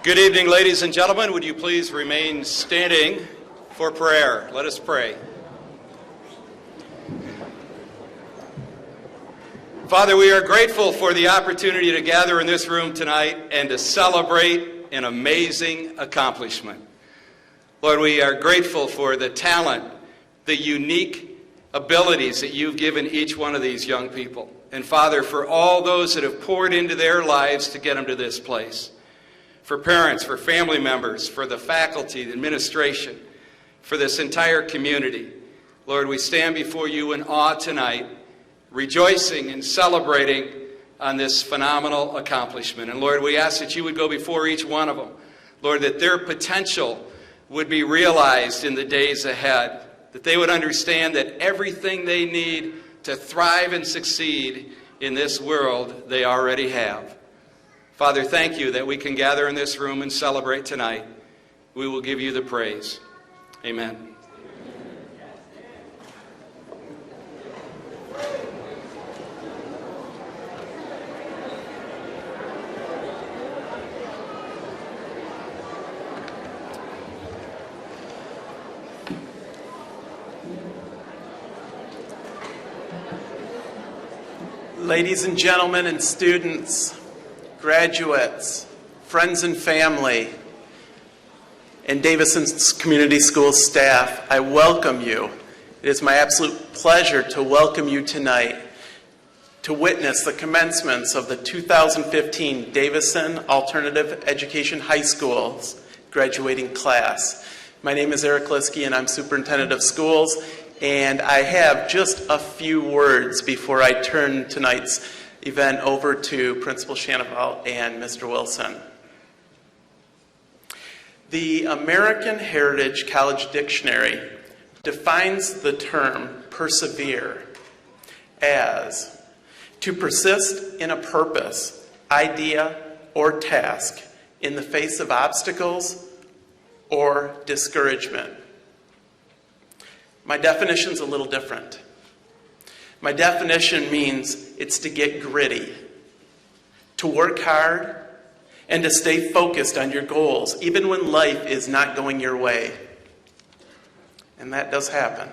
Good evening, ladies and gentlemen. Would you please remain standing for prayer? Let us pray. Father, we are grateful for the opportunity to gather in this room tonight and to celebrate an amazing accomplishment. Lord, we are grateful for the talent, the unique abilities that you've given each one of these young people. And Father, for all those that have poured into their lives to get them to this place. For parents, for family members, for the faculty, the administration, for this entire community. Lord, we stand before you in awe tonight, rejoicing and celebrating on this phenomenal accomplishment. And Lord, we ask that you would go before each one of them. Lord, that their potential would be realized in the days ahead. That they would understand that everything they need to thrive and succeed in this world, they already have. Father, thank you that we can gather in this room and celebrate tonight. We will give you the praise. Amen. Ladies and gentlemen and students, graduates, friends and family, and Davison's Community Schools staff, I welcome you. It is my absolute pleasure to welcome you tonight to witness the commencements of the 2015 Davison Alternative Education High School's graduating class. My name is Eric Liskey and I'm Superintendent of Schools, and I have just a few words before I turn tonight's event over to Principal Shanafelt and Mr. Wilson. The American Heritage College Dictionary defines the term persevere as to persist in a purpose, idea, or task in the face of obstacles or discouragement. My definition's a little different. My definition means it's to get gritty, to work hard, and to stay focused on your goals, even when life is not going your way. And that does happen.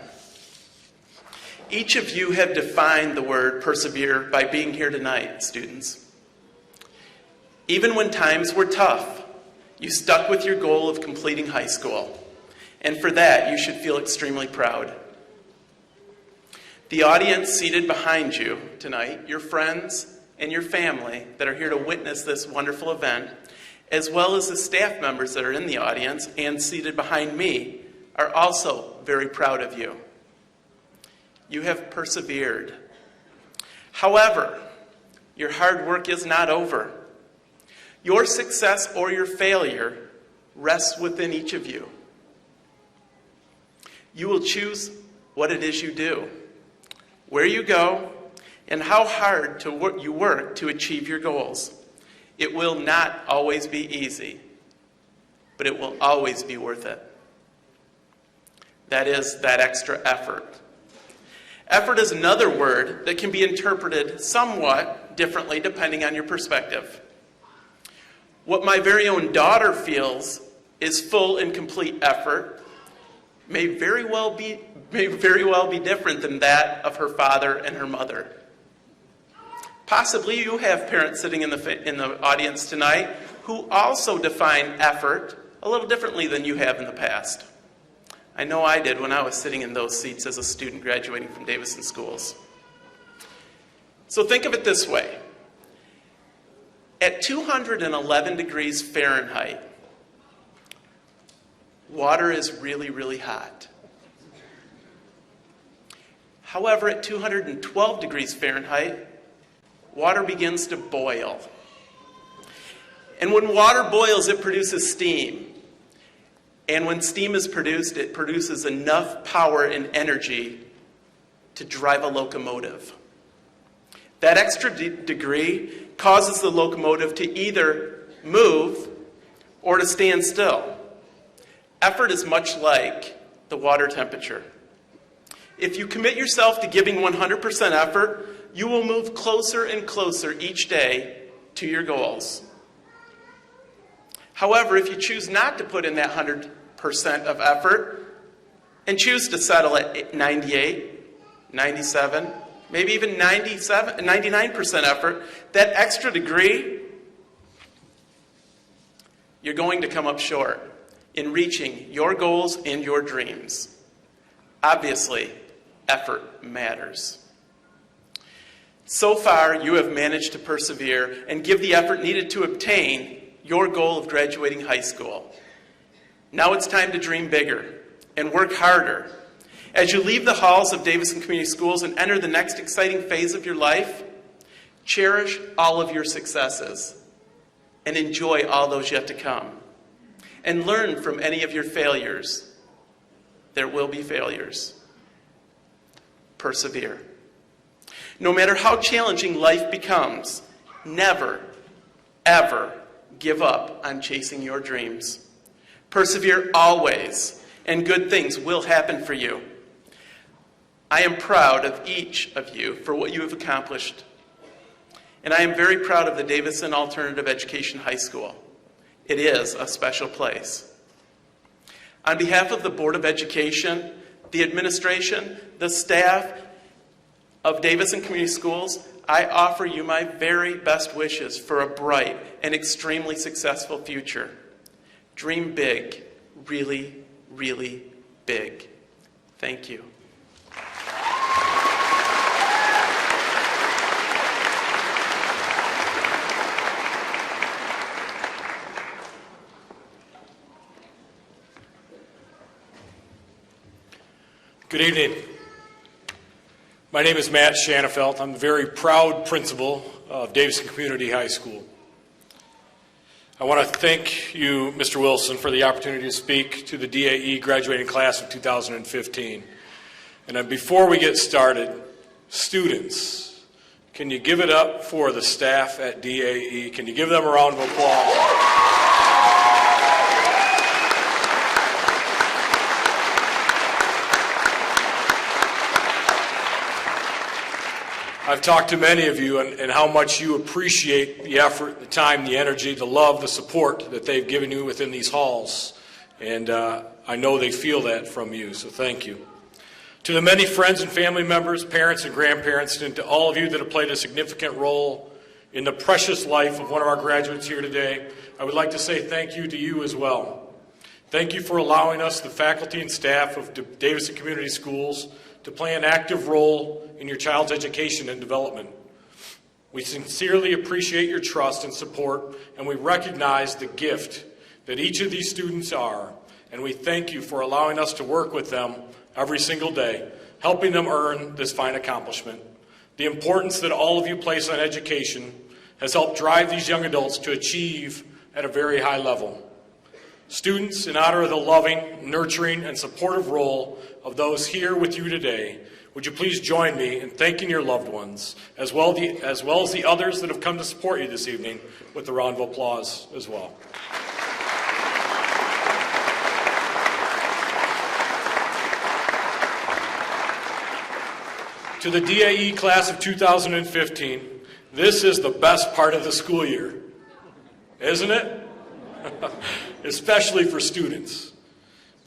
Each of you have defined the word persevere by being here tonight, students. Even when times were tough, you stuck with your goal of completing high school. And for that, you should feel extremely proud. The audience seated behind you tonight, your friends and your family that are here to witness this wonderful event, as well as the staff members that are in the audience and seated behind me, are also very proud of you. You have persevered. However, your hard work is not over. Your success or your failure rests within each of you. You will choose what it is you do, where you go, and how hard you work to achieve your goals. It will not always be easy, but it will always be worth it. That is that extra effort. Effort is another word that can be interpreted somewhat differently depending on your perspective. What my very own daughter feels is full and complete effort may very well be different than that of her father and her mother. Possibly you have parents sitting in the audience tonight who also define effort a little differently than you have in the past. I know I did when I was sitting in those seats as a student graduating from Davison schools. So think of it this way. At 211 degrees Fahrenheit, water is really, really hot. However, at 212 degrees Fahrenheit, water begins to boil. And when water boils, it produces steam. And when steam is produced, it produces enough power and energy to drive a locomotive. That extra degree causes the locomotive to either move or to stand still. Effort is much like the water temperature. If you commit yourself to giving 100% effort, you will move closer and closer each day to your goals. However, if you choose not to put in that 100% of effort and choose to settle at 98, 97, maybe even 99% effort, that extra degree, you're going to come up short in reaching your goals and your dreams. Obviously, effort matters. So far, you have managed to persevere and give the effort needed to obtain your goal of graduating high school. Now it's time to dream bigger and work harder. As you leave the halls of Davison Community Schools and enter the next exciting phase of your life, cherish all of your successes and enjoy all those yet to come. And learn from any of your failures. There will be failures. Persevere. No matter how challenging life becomes, never, ever give up on chasing your dreams. Persevere always, and good things will happen for you. I am proud of each of you for what you have accomplished. And I am very proud of the Davison Alternative Education High School. It is a special place. On behalf of the Board of Education, the administration, the staff of Davison Community Schools, I offer you my very best wishes for a bright and extremely successful future. Dream big, really, really big. Thank you. Good evening. My name is Matt Shanafelt. I'm the very proud principal of Davison Community High School. I want to thank you, Mr. Wilson, for the opportunity to speak to the DAE graduating class of 2015. And then before we get started, students, can you give it up for the staff at DAE? Can you give them a round of applause? I've talked to many of you and how much you appreciate the effort, the time, the energy, the love, the support that they've given you within these halls. And I know they feel that from you, so thank you. To the many friends and family members, parents and grandparents, and to all of you that have played a significant role in the precious life of one of our graduates here today, I would like to say thank you to you as well. Thank you for allowing us, the faculty and staff of Davison Community Schools, to play an active role in your child's education and development. We sincerely appreciate your trust and support, and we recognize the gift that each of these students are, and we thank you for allowing us to work with them every single day, helping them earn this fine accomplishment. The importance that all of you place on education has helped drive these young adults to achieve at a very high level. Students, in honor of the loving, nurturing, and supportive role of those here with you today, would you please join me in thanking your loved ones, as well as the others that have come to support you this evening, with a round of applause as well. To the DAE class of 2015, this is the best part of the school year, isn't it? Especially for students,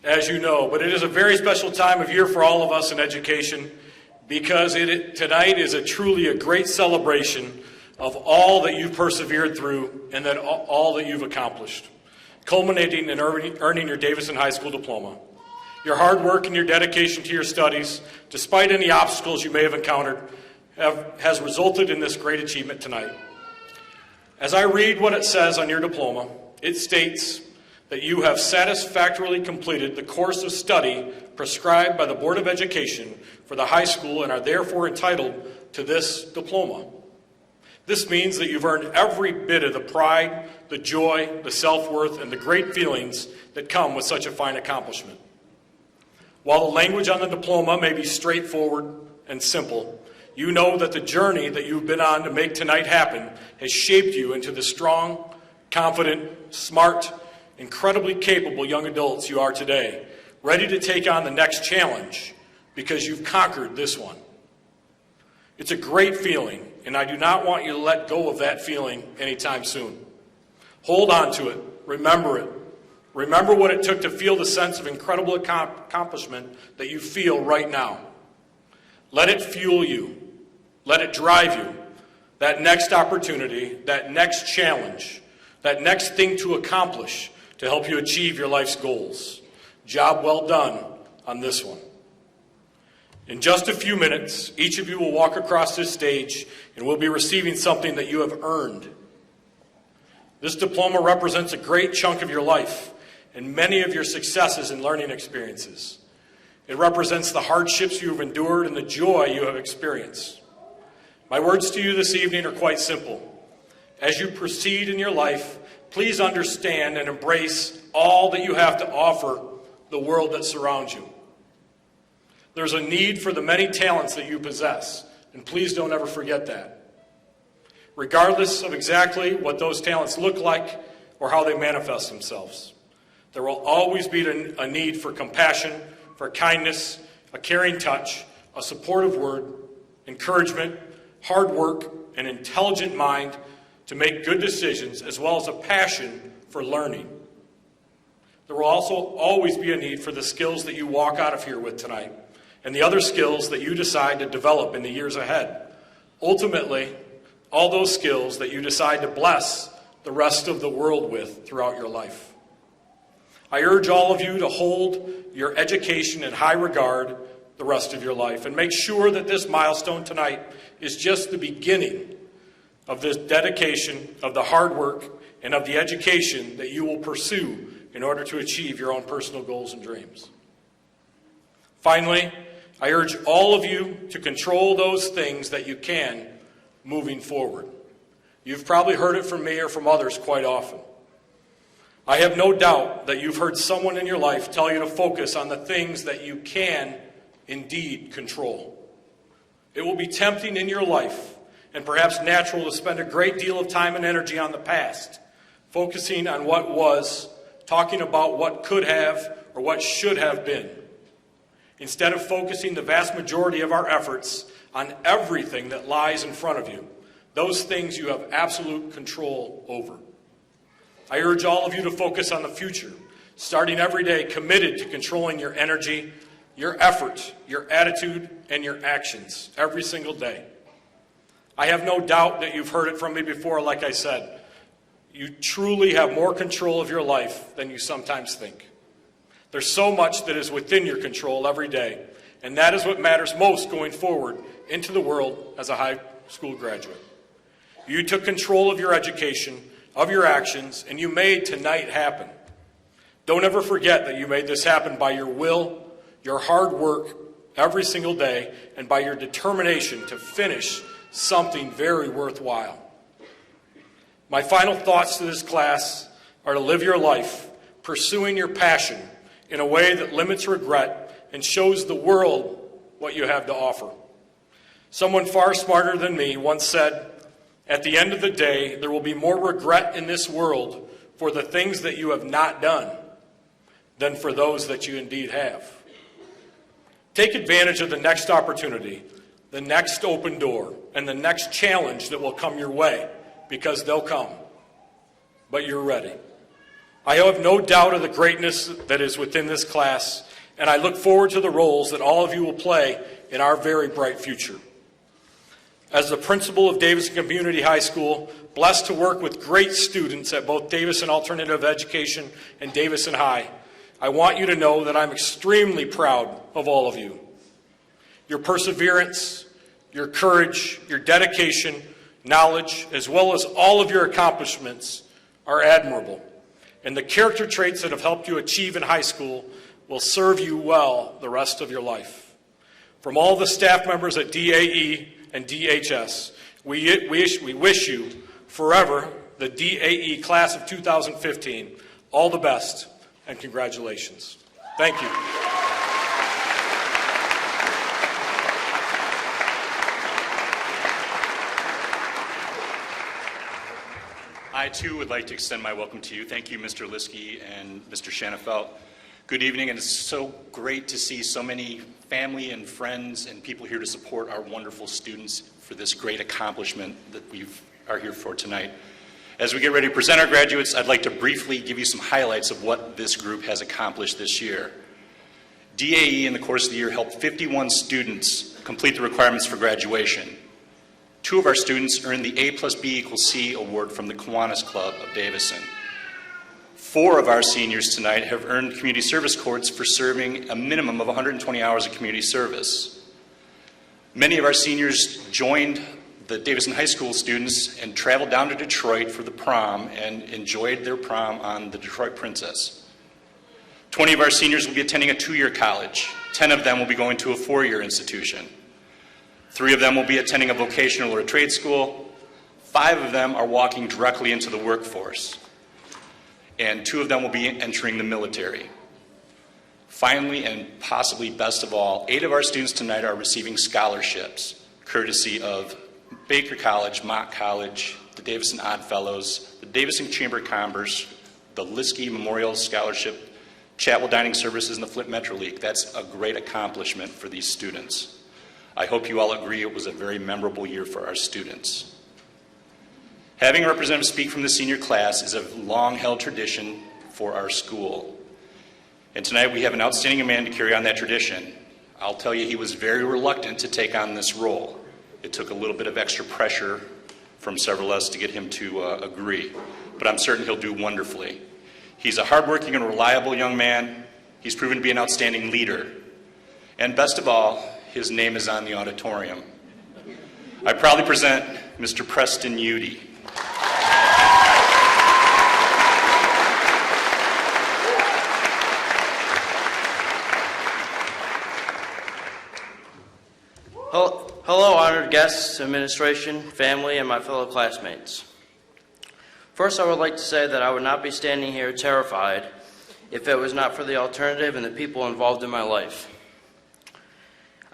as you know. But it is a very special time of year for all of us in education, because tonight is truly a great celebration of all that you've persevered through and that all that you've accomplished, culminating in earning your Davison High School diploma. Your hard work and your dedication to your studies, despite any obstacles you may have encountered, has resulted in this great achievement tonight. As I read what it says on your diploma, it states that you have satisfactorily completed the course of study prescribed by the Board of Education for the high school and are therefore entitled to this diploma. This means that you've earned every bit of the pride, the joy, the self-worth, and the great feelings that come with such a fine accomplishment. While the language on the diploma may be straightforward and simple, you know that the journey that you've been on to make tonight happen has shaped you into the strong, confident, smart, incredibly capable young adults you are today, ready to take on the next challenge because you've conquered this one. It's a great feeling, and I do not want you to let go of that feeling anytime soon. Hold on to it, remember it. Remember what it took to feel the sense of incredible accomplishment that you feel right now. Let it fuel you. Let it drive you. That next opportunity, that next challenge, that next thing to accomplish to help you achieve your life's goals. Job well done on this one. In just a few minutes, each of you will walk across this stage and will be receiving something that you have earned. This diploma represents a great chunk of your life and many of your successes and learning experiences. It represents the hardships you have endured and the joy you have experienced. My words to you this evening are quite simple. As you proceed in your life, please understand and embrace all that you have to offer the world that surrounds you. There's a need for the many talents that you possess, and please don't ever forget that. Regardless of exactly what those talents look like or how they manifest themselves, there will always be a need for compassion, for kindness, a caring touch, a supportive word, encouragement, hard work, an intelligent mind to make good decisions, as well as a passion for learning. There will also always be a need for the skills that you walk out of here with tonight and the other skills that you decide to develop in the years ahead. Ultimately, all those skills that you decide to bless the rest of the world with throughout your life. I urge all of you to hold your education in high regard the rest of your life and make sure that this milestone tonight is just the beginning of this dedication, of the hard work, and of the education that you will pursue in order to achieve your own personal goals and dreams. Finally, I urge all of you to control those things that you can moving forward. You've probably heard it from me or from others quite often. I have no doubt that you've heard someone in your life tell you to focus on the things that you can indeed control. It will be tempting in your life and perhaps natural to spend a great deal of time and energy on the past, focusing on what was, talking about what could have or what should have been, instead of focusing the vast majority of our efforts on everything that lies in front of you, those things you have absolute control over. I urge all of you to focus on the future, starting every day committed to controlling your energy, your effort, your attitude, and your actions every single day. I have no doubt that you've heard it from me before, like I said. You truly have more control of your life than you sometimes think. There's so much that is within your control every day, and that is what matters most going forward into the world as a high school graduate. You took control of your education, of your actions, and you made tonight happen. Don't ever forget that you made this happen by your will, your hard work every single day, and by your determination to finish something very worthwhile. My final thoughts to this class are to live your life pursuing your passion in a way that limits regret and shows the world what you have to offer. Someone far smarter than me once said, "At the end of the day, there will be more regret in this world for the things that you have not done than for those that you indeed have." Take advantage of the next opportunity, the next open door, and the next challenge that will come your way, because they'll come. But you're ready. I have no doubt of the greatness that is within this class, and I look forward to the roles that all of you will play in our very bright future. As the principal of Davison Community High School, blessed to work with great students at both Davison Alternative Education and Davison High, I want you to know that I'm extremely proud of all of you. Your perseverance, your courage, your dedication, knowledge, as well as all of your accomplishments are admirable. And the character traits that have helped you achieve in high school will serve you well the rest of your life. From all the staff members at DAE and DHS, we wish you forever, the DAE class of 2015, all the best and congratulations. Thank you. I, too, would like to extend my welcome to you. Thank you, Mr. Liskey and Mr. Shanafelt. Good evening, and it's so great to see so many family and friends and people here to support our wonderful students for this great accomplishment that we are here for tonight. As we get ready to present our graduates, I'd like to briefly give you some highlights of what this group has accomplished this year. DAE in the course of the year helped 51 students complete the requirements for graduation. 2 of our students earned the A+B=C award from the Kiwanis Club of Davison. 4 of our seniors tonight have earned community service cords for serving a minimum of 120 hours of community service. Many of our seniors joined the Davison High School students and traveled down to Detroit for the prom and enjoyed their prom on the Detroit Princess. 20 of our seniors will be attending a 2-year college. 10 of them will be going to a 4-year institution. 3 of them will be attending a vocational or a trade school. 5 of them are walking directly into the workforce. And 2 of them will be entering the military. Finally, and possibly best of all, 8 of our students tonight are receiving scholarships, courtesy of Baker College, Mott College, the Davison Odd Fellows, the Davison Chamber of Commerce, the Liskey Memorial Scholarship, Chapel Dining Services, and the Flint Metro League. That's a great accomplishment for these students. I hope you all agree it was a very memorable year for our students. Having a representative speak from the senior class is a long-held tradition for our school. And tonight we have an outstanding man to carry on that tradition. I'll tell you, he was very reluctant to take on this role. It took a little bit of extra pressure from several of us to get him to agree, but I'm certain he'll do wonderfully. He's a hardworking and reliable young man. He's proven to be an outstanding leader. And best of all, his name is on the auditorium. I proudly present Mr. Preston Ude. Hello, honored guests, administration, family, and my fellow classmates. First, I would like to say that I would not be standing here terrified if it was not for the alternative and the people involved in my life.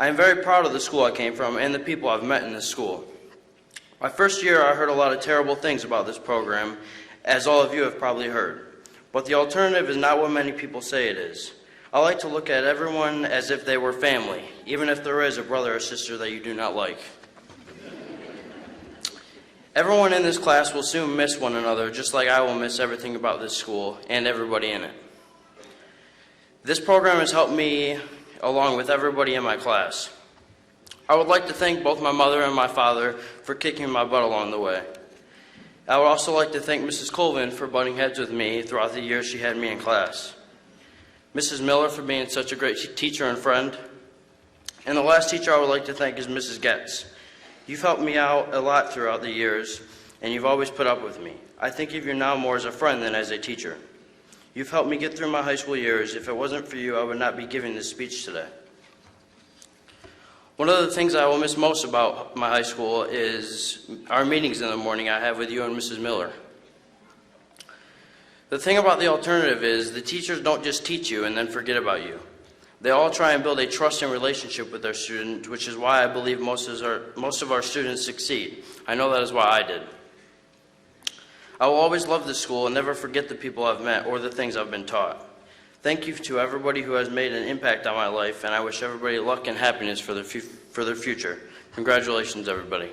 I am very proud of the school I came from and the people I've met in this school. My first year, I heard a lot of terrible things about this program, as all of you have probably heard. But the alternative is not what many people say it is. I like to look at everyone as if they were family, even if there is a brother or sister that you do not like. Everyone in this class will soon miss one another, just like I will miss everything about this school and everybody in it. This program has helped me along with everybody in my class. I would like to thank both my mother and my father for kicking my butt along the way. I would also like to thank Mrs. Colvin for butting heads with me throughout the years she had me in class. Mrs. Miller for being such a great teacher and friend. And the last teacher I would like to thank is Mrs. Getz. You've helped me out a lot throughout the years, and you've always put up with me. I think of you now more as a friend than as a teacher. You've helped me get through my high school years. If it wasn't for you, I would not be giving this speech today. One of the things I will miss most about my high school is our meetings in the morning I have with you and Mrs. Miller. The thing about the alternative is the teachers don't just teach you and then forget about you. They all try and build a trusting relationship with their student, which is why I believe most of our students succeed. I know that is why I did. I will always love this school and never forget the people I've met or the things I've been taught. Thank you to everybody who has made an impact on my life, and I wish everybody luck and happiness for their future. Congratulations, everybody.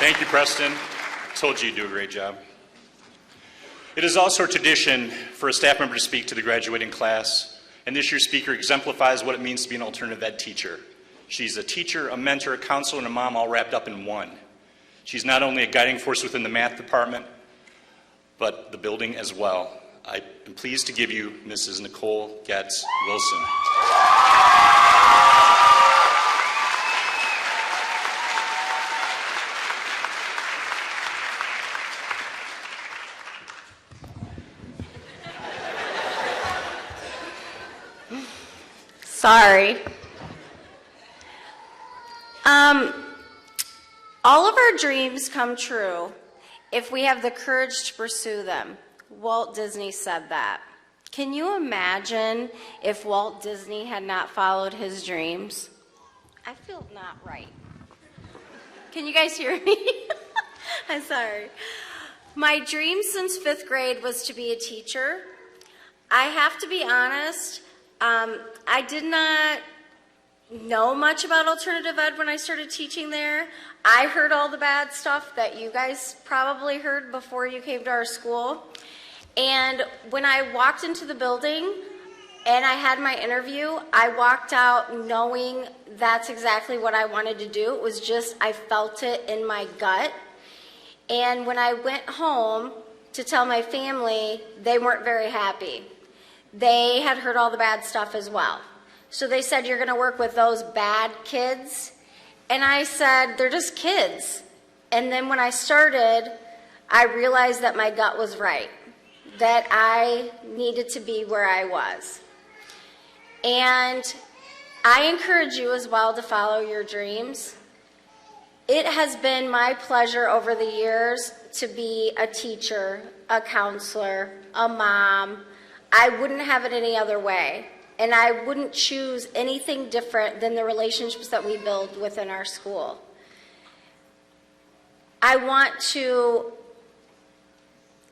Thank you, Preston. Told you you'd do a great job. It is also a tradition for a staff member to speak to the graduating class, and this year's speaker exemplifies what it means to be an alternative ed teacher. She's a teacher, a mentor, a counselor, and a mom all wrapped up in one. She's not only a guiding force within the math department, but the building as well. I am pleased to give you Mrs. Nicole Wilson. Sorry. All of our dreams come true if we have the courage to pursue them. Walt Disney said that. Can you imagine if Walt Disney had not followed his dreams? I feel not right. Can you guys hear me? I'm sorry. My dream since 5th grade was to be a teacher. I have to be honest, I did not know much about alternative ed when I started teaching there. I heard all the bad stuff that you guys probably heard before you came to our school. And when I walked into the building and I had my interview, I walked out knowing that's exactly what I wanted to do. It was just, I felt it in my gut. And when I went home to tell my family, they weren't very happy. They had heard all the bad stuff as well. So they said, you're going to work with those bad kids? And I said, they're just kids. And then when I started, I realized that my gut was right, that I needed to be where I was. And I encourage you as well to follow your dreams. It has been my pleasure over the years to be a teacher, a counselor, a mom. I wouldn't have it any other way. And I wouldn't choose anything different than the relationships that we build within our school. I want to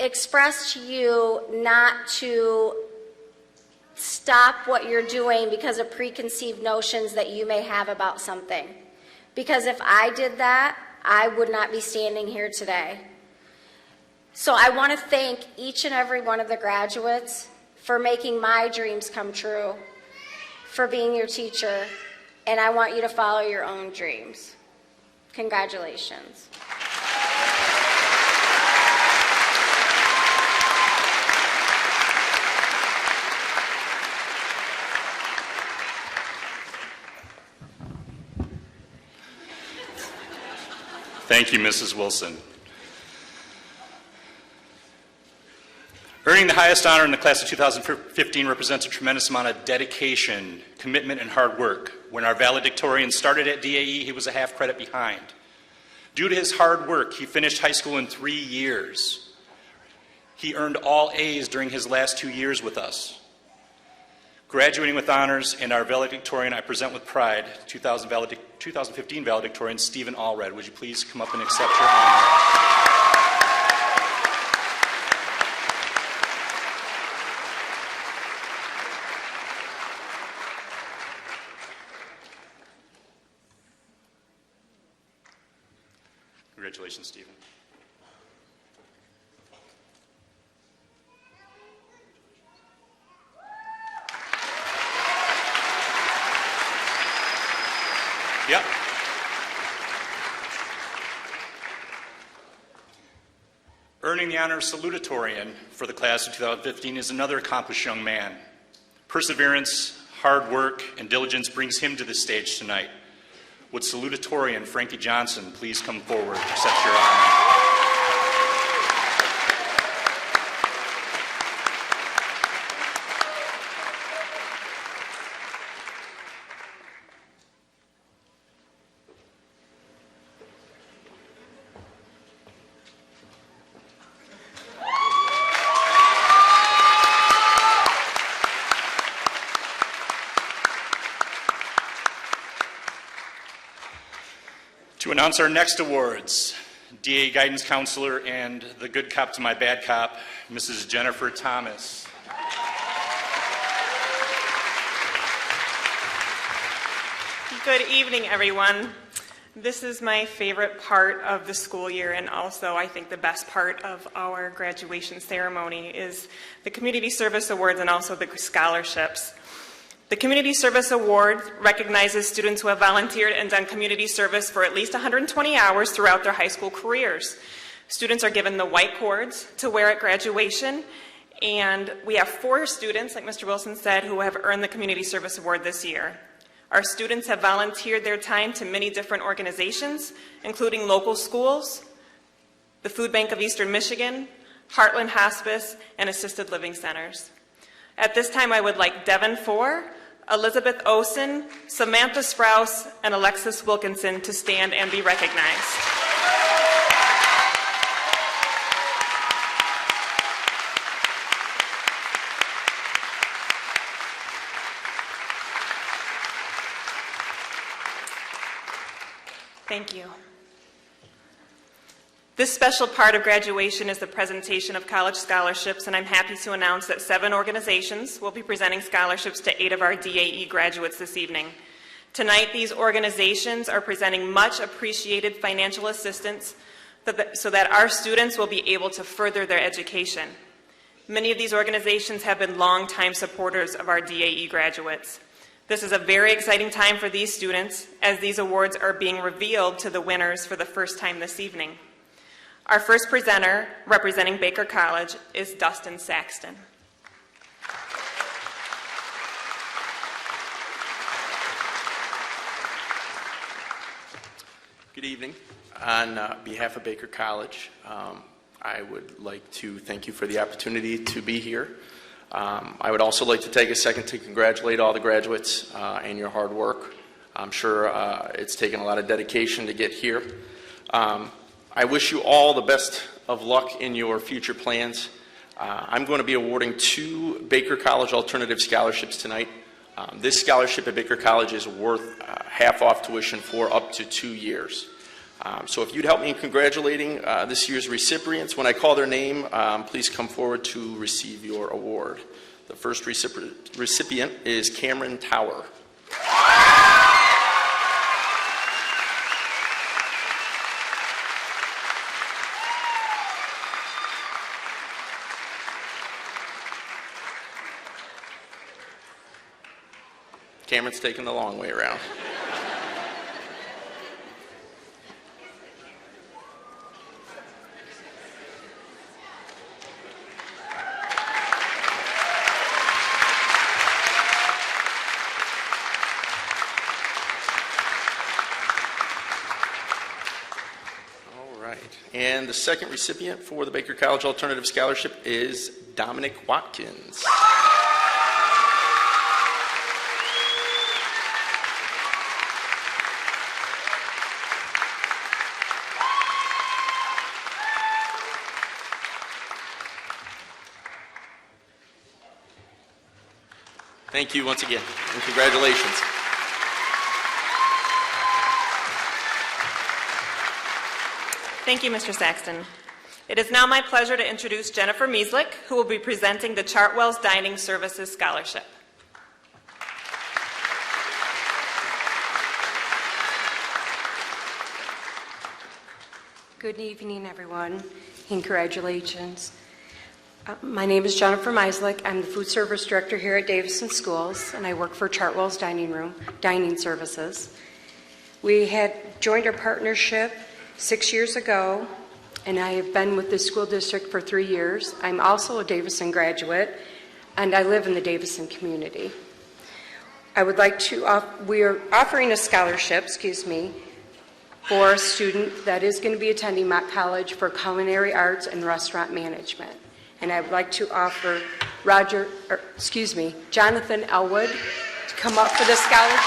express to you not to stop what you're doing because of preconceived notions that you may have about something. Because if I did that, I would not be standing here today. So I want to thank each and every one of the graduates for making my dreams come true, for being your teacher, and I want you to follow your own dreams. Congratulations. Thank you, Mrs. Wilson. Earning the highest honor in the class of 2015 represents a tremendous amount of dedication, commitment, and hard work. When our valedictorian started at DAE, he was a half credit behind. Due to his hard work, he finished high school in 3 years. He earned all A's during his last 2 years with us. Graduating with honors and our valedictorian, I present with pride, 2015 valedictorian Stephen Allred. Would you please come up and accept your honor? Congratulations, Stephen. Yep. Earning the honor of salutatorian for the class of 2015 is another accomplished young man. Perseverance, hard work, and diligence brings him to this stage tonight. Would salutatorian Frankie Johnson please come forward to accept your honor? To announce our next awards, DA Guidance Counselor and the good cop to my bad cop, Mrs. Jennifer Thomas. Good evening, everyone. This is my favorite part of the school year, and also I think the best part of our graduation ceremony is the Community Service Awards and also the scholarships. The Community Service Award recognizes students who have volunteered and done community service for at least 120 hours throughout their high school careers. Students are given the white cords to wear at graduation, and we have 4 students, like Mr. Wilson said, who have earned the Community Service Award this year. Our students have volunteered their time to many different organizations, including local schools, the Food Bank of Eastern Michigan, Heartland Hospice, and assisted living centers. At this time, I would like Devin Four, Elizabeth Osen, Samantha Sprouse, and Alexis Wilkinson to stand and be recognized. Thank you. This special part of graduation is the presentation of college scholarships, and I'm happy to announce that 7 organizations will be presenting scholarships to 8 of our DAE graduates this evening. Tonight, these organizations are presenting much appreciated financial assistance so that our students will be able to further their education. Many of these organizations have been longtime supporters of our DAE graduates. This is a very exciting time for these students, as these awards are being revealed to the winners for the first time this evening. Our first presenter, representing Baker College, is Dustin Saxton. Good evening. On behalf of Baker College, I would like to thank you for the opportunity to be here. I would also like to take a second to congratulate all the graduates and your hard work. I'm sure it's taken a lot of dedication to get here. I wish you all the best of luck in your future plans. I'm going to be awarding 2 Baker College Alternative Scholarships tonight. This scholarship at Baker College is worth half-off tuition for up to 2 years. So if you'd help me in congratulating this year's recipients, when I call their name, please come forward to receive your award. The first recipient is Cameron Tower. Cameron's taking the long way around. All right. And the second recipient for the Baker College Alternative Scholarship is Dominic Watkins. Thank you once again, and congratulations. Thank you, Mr. Saxton. It is now my pleasure to introduce Jennifer Mieslick, who will be presenting the Chartwell's Dining Services Scholarship. Good evening, everyone, and congratulations. My name is Jennifer Mieslick. I'm the food service director here at Davison Schools, and I work for Chartwell's Dining Services. We had joined our partnership 6 years ago, and I have been with the school district for 3 years. I'm also a Davison graduate, and I live in the Davison community. We are offering a scholarship, for a student that is going to be attending Mott College for culinary arts and restaurant management. And I would like to offer Jonathan Elwood to come up for the scholarship.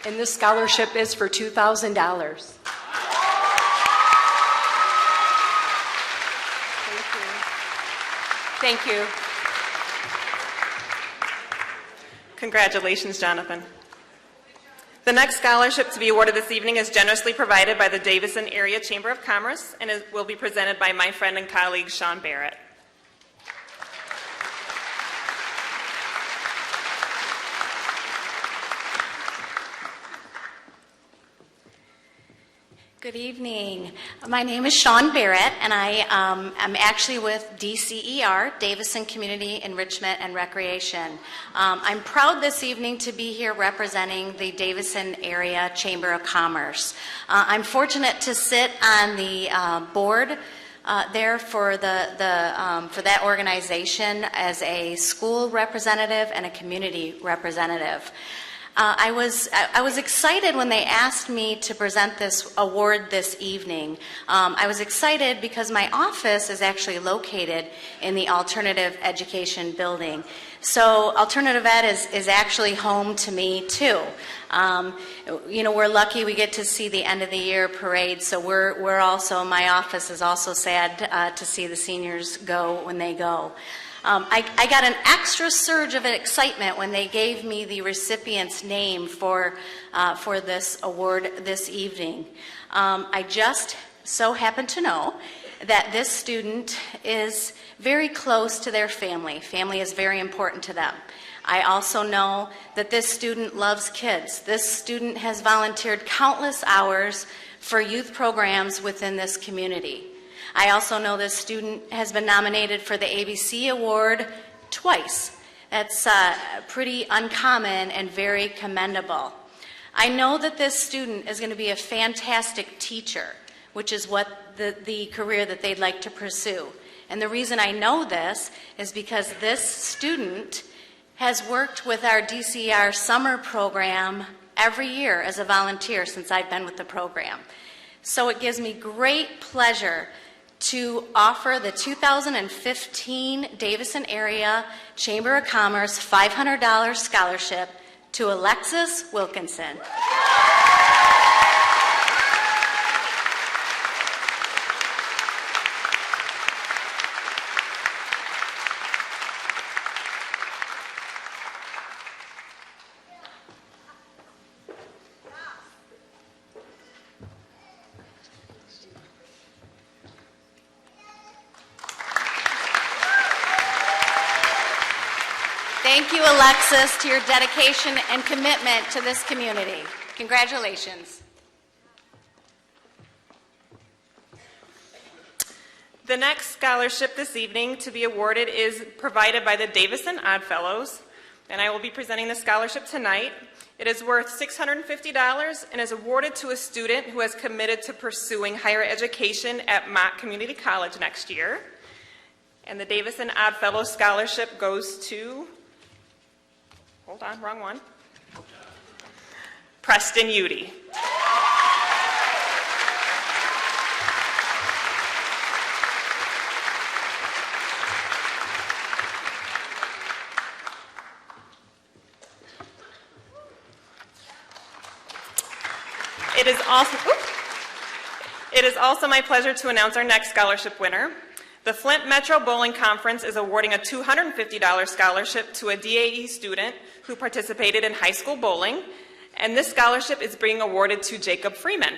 And this scholarship is for $2,000. Thank you. Congratulations, Jonathan. The next scholarship to be awarded this evening is generously provided by the Davison Area Chamber of Commerce and will be presented by my friend and colleague, Sean Barrett. Good evening. My name is Sean Barrett, and I am actually with DCER, Davison Community Enrichment and Recreation. I'm proud this evening to be here representing the Davison Area Chamber of Commerce. I'm fortunate to sit on the board there for that organization as a school representative and a community representative. I was excited when they asked me to present this award this evening. I was excited because my office is actually located in the Alternative Education building. So Alternative Ed is actually home to me too. We're lucky we get to see the end of the year parade, so we're also, my office is also sad to see the seniors go when they go. I got an extra surge of excitement when they gave me the recipient's name for this award this evening. I just so happen to know that this student is very close to their family. Family is very important to them. I also know that this student loves kids. This student has volunteered countless hours for youth programs within this community. I also know this student has been nominated for the ABC Award twice. That's pretty uncommon and very commendable. I know that this student is going to be a fantastic teacher, which is what the career that they'd like to pursue. And the reason I know this is because this student has worked with our DCR summer program every year as a volunteer since I've been with the program. So it gives me great pleasure to offer the 2015 Davison Area Chamber of Commerce $500 scholarship to Alexis Wilkinson. Thank you, Alexis, to your dedication and commitment to this community. Congratulations. The next scholarship this evening to be awarded is provided by the Davison Oddfellows, and I will be presenting the scholarship tonight. It is worth $650 and is awarded to a student who has committed to pursuing higher education at Mott Community College next year. And the Davison Oddfellows Scholarship goes to, hold on, wrong one, Preston Ude. It is also my pleasure to announce our next scholarship winner. The Flint Metro Bowling Conference is awarding a $250 scholarship to a DAE student who participated in high school bowling, and this scholarship is being awarded to Jacob Freeman.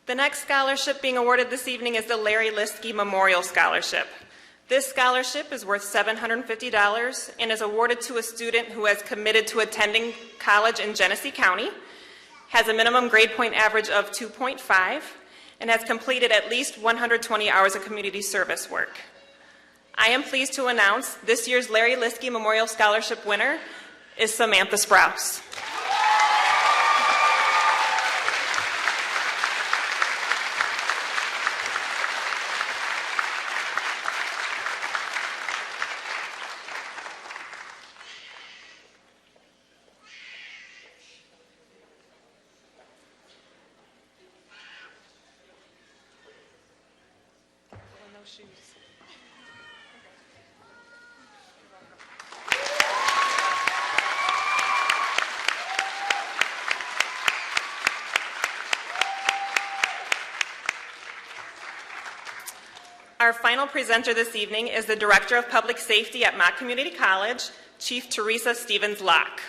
The next scholarship being awarded this evening is the Larry Liskey Memorial Scholarship. This scholarship is worth $750 and is awarded to a student who has committed to attending college in Genesee County, has a minimum grade point average of 2.5, and has completed at least 120 hours of community service work. I am pleased to announce this year's Larry Liskey Memorial Scholarship winner is Samantha Sprouse. Our final presenter this evening is the Director of Public Safety at Mott Community College, Chief Teresa Stevens-Locke.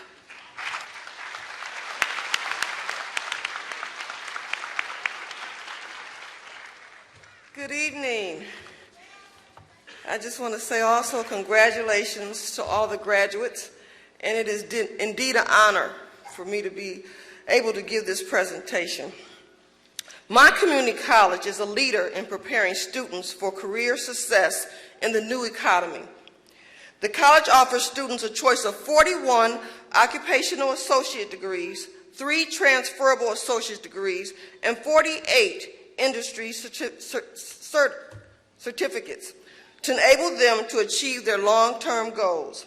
Good evening. I just want to say also congratulations to all the graduates, and it is indeed an honor for me to be able to give this presentation. My community college is a leader in preparing students for career success in the new economy. The college offers students a choice of 41 occupational associate degrees, 3 transferable associate degrees, and 48 industry certificates to enable them to achieve their long-term goals.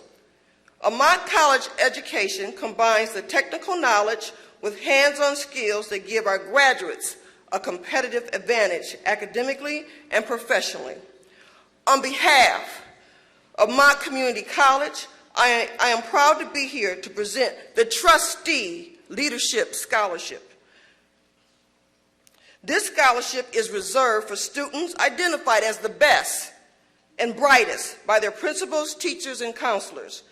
A mock college education combines the technical knowledge with hands-on skills that give our graduates a competitive advantage academically and professionally. On behalf of Mott Community College, I am proud to be here to present the Trustee Leadership Scholarship. This scholarship is reserved for students identified as the best and brightest by their principals, teachers, and counselors.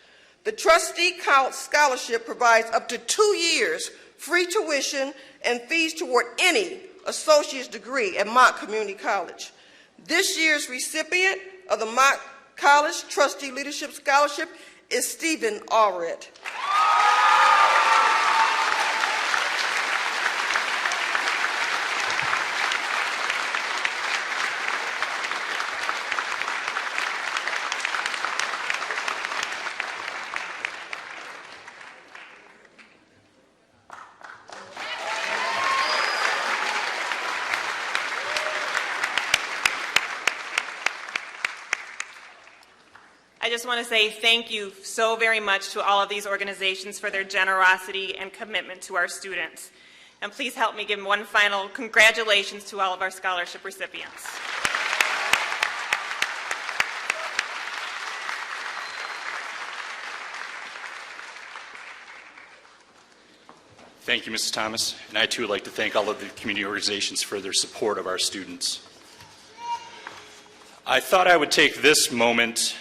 The Trustee Scholarship provides up to 2 years free tuition and fees toward any associate's degree at Mott Community College. This year's recipient of the Mott College Trustee Leadership Scholarship is Stephen Allred. I just want to say thank you so very much to all of these organizations for their generosity and commitment to our students. And please help me give one final congratulations to all of our scholarship recipients. Thank you, Mrs. Thomas. And I too would like to thank all of the community organizations for their support of our students. I thought I would take this moment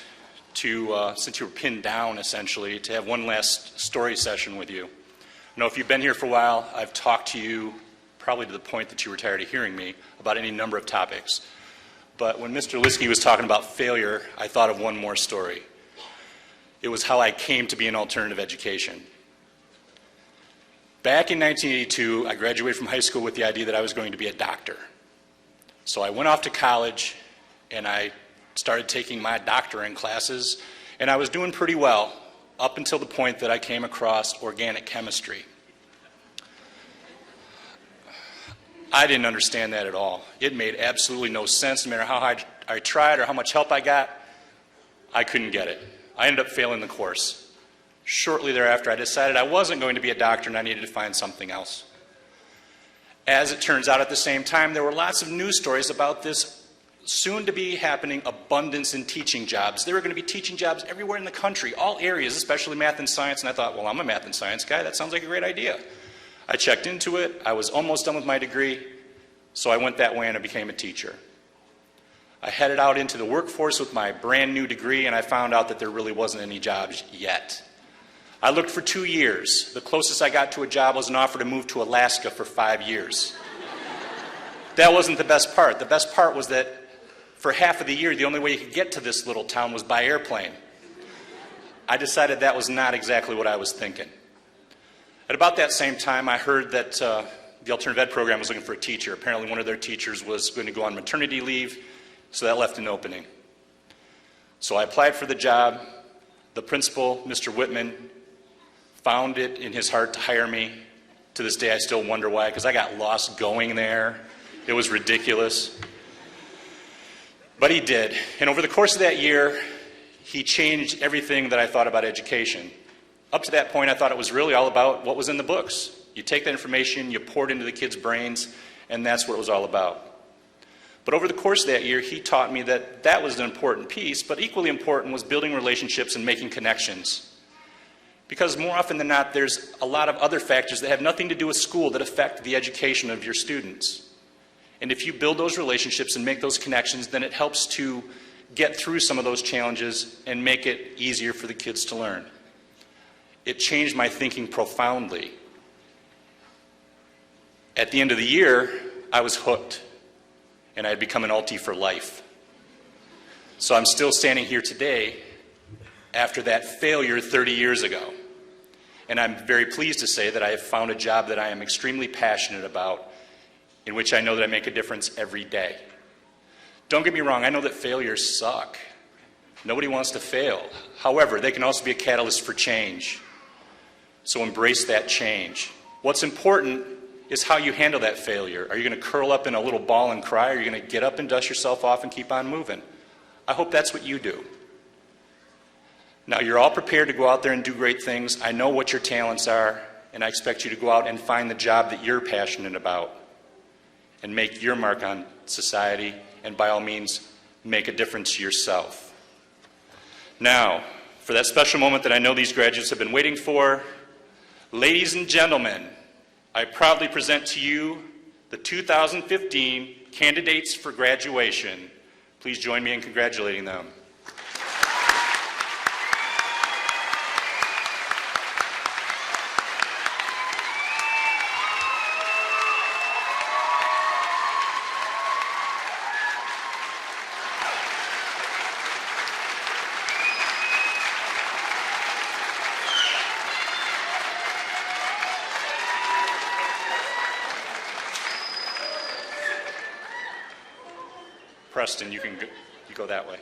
to, since you were pinned down essentially, to have one last story session with you. I know if you've been here for a while, I've talked to you probably to the point that you were tired of hearing me about any number of topics. But when Mr. Liskey was talking about failure, I thought of one more story. It was how I came to be in alternative education. Back in 1982, I graduated from high school with the idea that I was going to be a doctor. So I went off to college and I started taking my doctorate classes, and I was doing pretty well up until the point that I came across organic chemistry. I didn't understand that at all. It made absolutely no sense. No matter how hard I tried or how much help I got, I couldn't get it. I ended up failing the course. Shortly thereafter, I decided I wasn't going to be a doctor and I needed to find something else. As it turns out, at the same time, there were lots of news stories about this soon-to-be happening abundance in teaching jobs. There were going to be teaching jobs everywhere in the country, all areas, especially math and science, and I thought, well, I'm a math and science guy. That sounds like a great idea. I checked into it. I was almost done with my degree, so I went that way and I became a teacher. I headed out into the workforce with my brand new degree, and I found out that there really wasn't any jobs yet. I looked for 2 years. The closest I got to a job was an offer to move to Alaska for 5 years. That wasn't the best part. The best part was that for half of the year, the only way you could get to this little town was by airplane. I decided that was not exactly what I was thinking. At about that same time, I heard that the alternative ed program was looking for a teacher. Apparently one of their teachers was going to go on maternity leave, so that left an opening. So I applied for the job. The principal, Mr. Whitman, found it in his heart to hire me. To this day, I still wonder why, because I got lost going there. It was ridiculous. But he did. And over the course of that year, he changed everything that I thought about education. Up to that point, I thought it was really all about what was in the books. You take that information, you pour it into the kids' brains, and that's what it was all about. But over the course of that year, he taught me that that was an important piece, but equally important was building relationships and making connections. Because more often than not, there's a lot of other factors that have nothing to do with school that affect the education of your students. And if you build those relationships and make those connections, then it helps to get through some of those challenges and make it easier for the kids to learn. It changed my thinking profoundly. At the end of the year, I was hooked, and I had become an Altie for life. So I'm still standing here today after that failure 30 years ago. And I'm very pleased to say that I have found a job that I am extremely passionate about in which I know that I make a difference every day. Don't get me wrong, I know that failures suck. Nobody wants to fail. However, they can also be a catalyst for change. So embrace that change. What's important is how you handle that failure. Are you going to curl up in a little ball and cry? Or are you going to get up and dust yourself off and keep on moving? I hope that's what you do. Now, you're all prepared to go out there and do great things. I know what your talents are, and I expect you to go out and find the job that you're passionate about and make your mark on society, and by all means, make a difference yourself. Now, for that special moment that I know these graduates have been waiting for, ladies and gentlemen, I proudly present to you the 2015 candidates for graduation. Please join me in congratulating them. Preston, you go that way.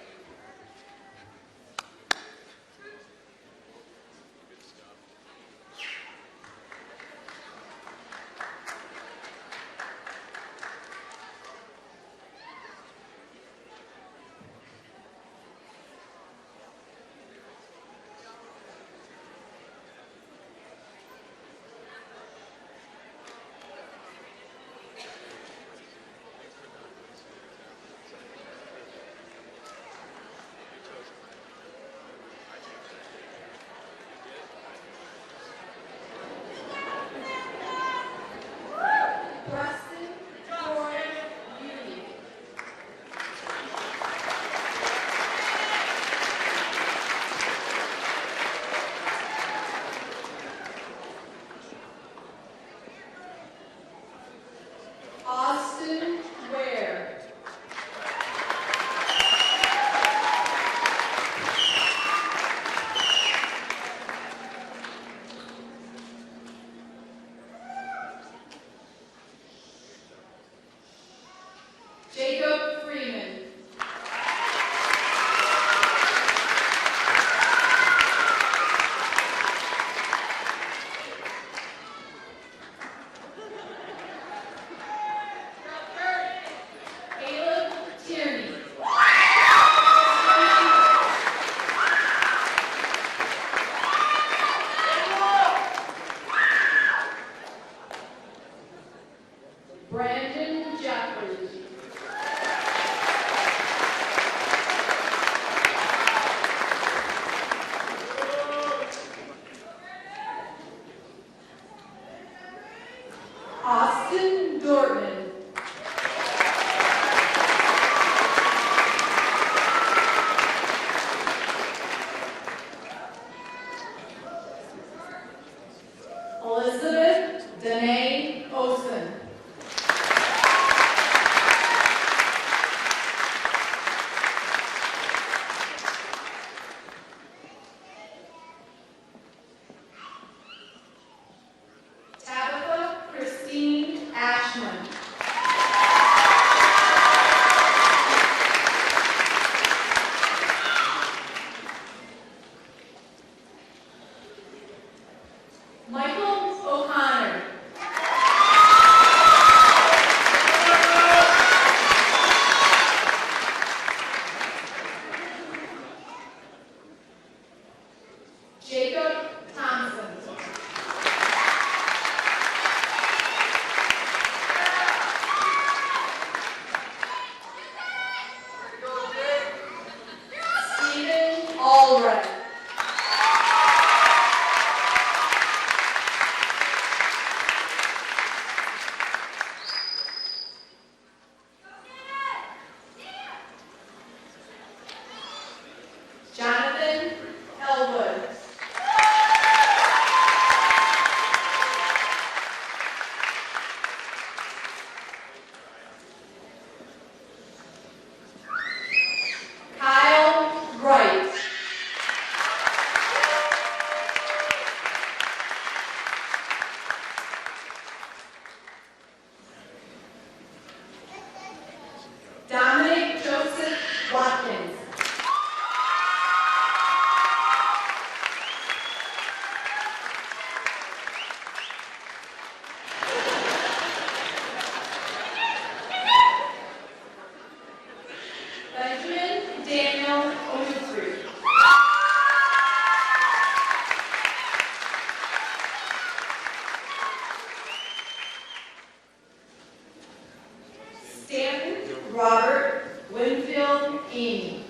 Winfield Amy.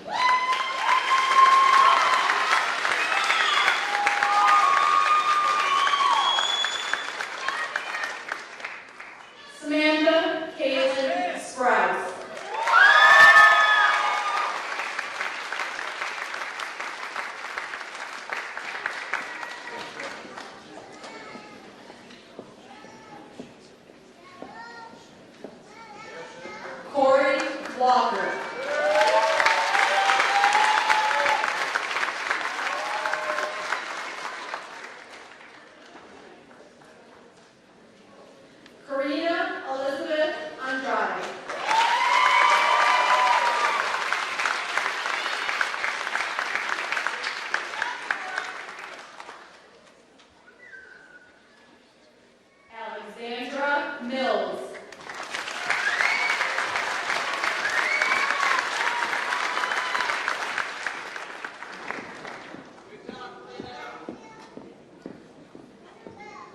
Samantha Caitlin Sprouse. Corey Walker. Karina Elizabeth Andrade. Alexandra Mills.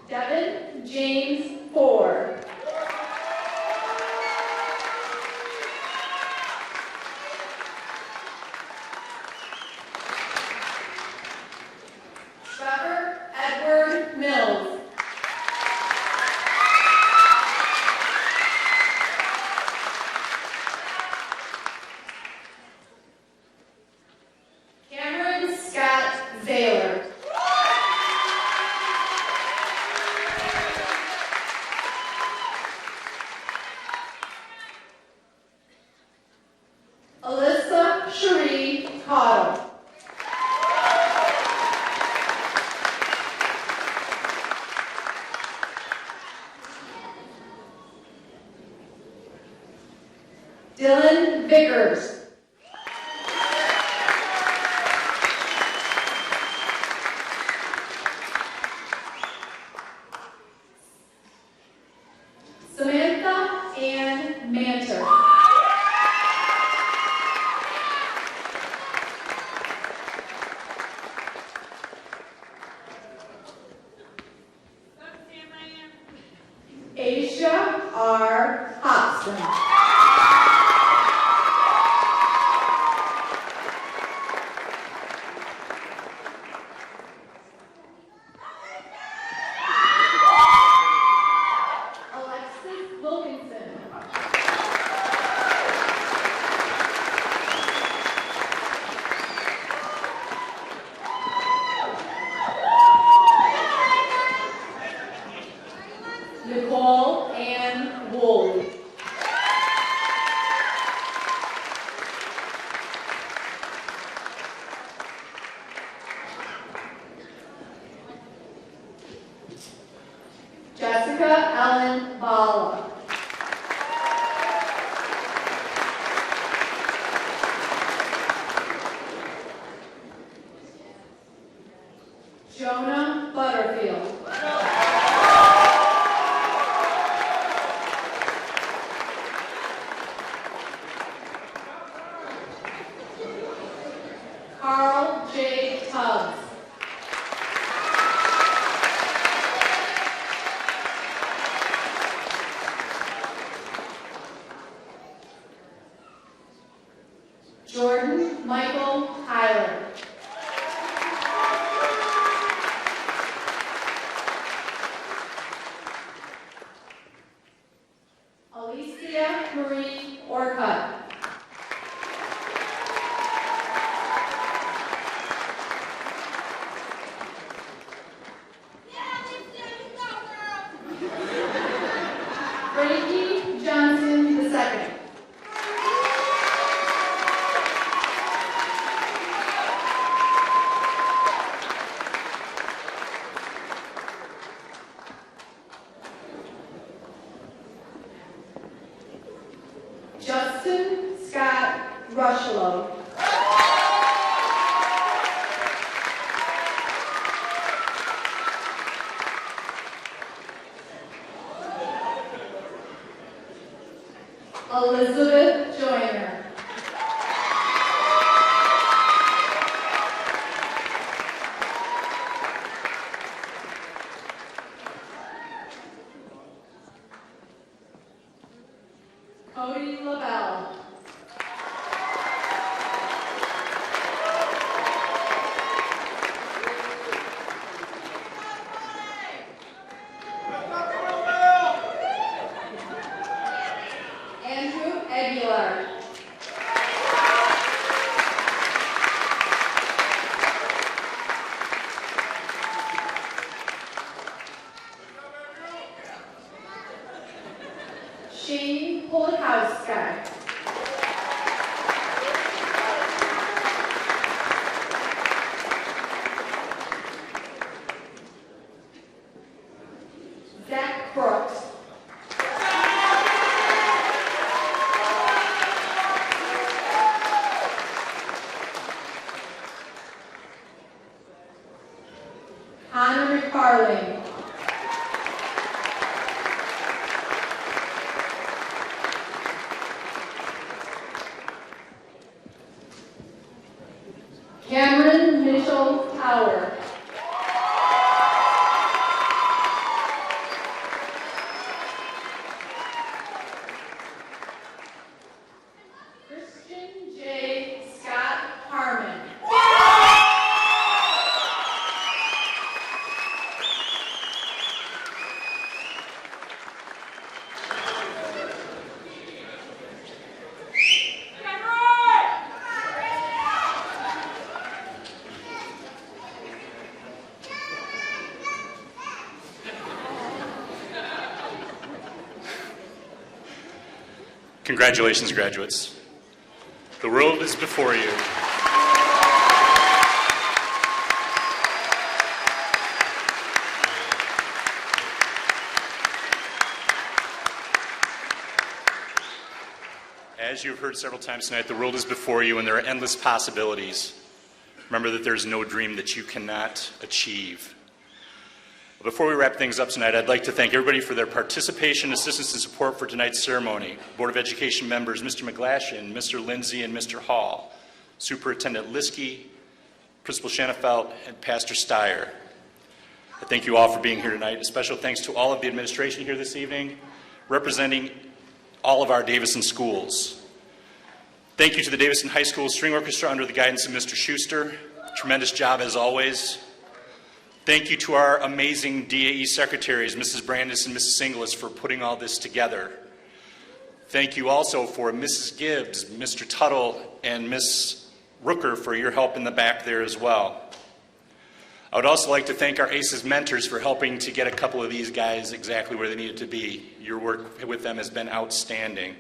Devin James Ford. Trevor Edward Mills. Cameron Scott Zaylor. Alyssa Cherie Cottle. Dylan Vickers. Samantha Ann Manter. Aisha R. Hobson. Alexis Wilkinson. Nicole Ann Wool. Jessica Ellen Bala. Jonah Butterfield. Carl J. Tubbs. Jordan Michael Tyler. Alicia Marie Orcutt. Frankie Johnson II. Justin Scott Rushlow. Elizabeth Joyner. Cody LaBelle. Darling. Cameron Mitchell Howard. Christian J. Scott Harmon. Congratulations, graduates. The world is before you. As you've heard several times tonight, the world is before you and there are endless possibilities. Remember that there's no dream that you cannot achieve. Before we wrap things up tonight, I'd like to thank everybody for their participation, assistance, and support for tonight's ceremony. Board of Education members, Mr. McGlashan, Mr. Lindsay, and Mr. Hall, Superintendent Liskey, Principal Shanafelt, and Pastor Stier. I thank you all for being here tonight. A special thanks to all of the administration here this evening, representing all of our Davison schools. Thank you to the Davison High School String Orchestra under the guidance of Mr. Schuster. Tremendous job as always. Thank you to our amazing DAE secretaries, Mrs. Brandis and Mrs. Singlis, for putting all this together. Thank you also for Mrs. Gibbs, Mr. Tuttle, and Ms. Rooker for your help in the back there as well. I would also like to thank our ACES mentors for helping to get a couple of these guys exactly where they needed to be. Your work with them has been outstanding.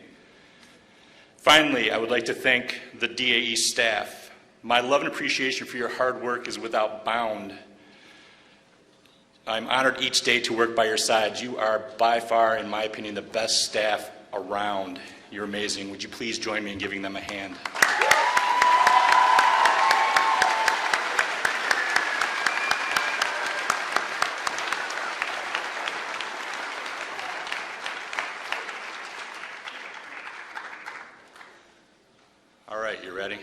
Finally, I would like to thank the DAE staff. My love and appreciation for your hard work is without bound. I'm honored each day to work by your sides. You are by far, in my opinion, the best staff around. You're amazing. Would you please join me in giving them a hand? All right, you ready?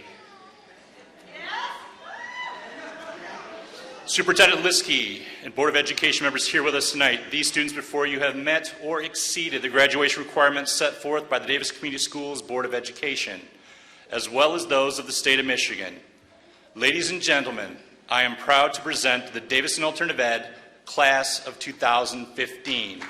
Superintendent Liskey and Board of Education members here with us tonight, these students before you have met or exceeded the graduation requirements set forth by the Davis Community Schools Board of Education, as well as those of the state of Michigan. Ladies and gentlemen, I am proud to present the Davison Alternative Ed Class of 2015.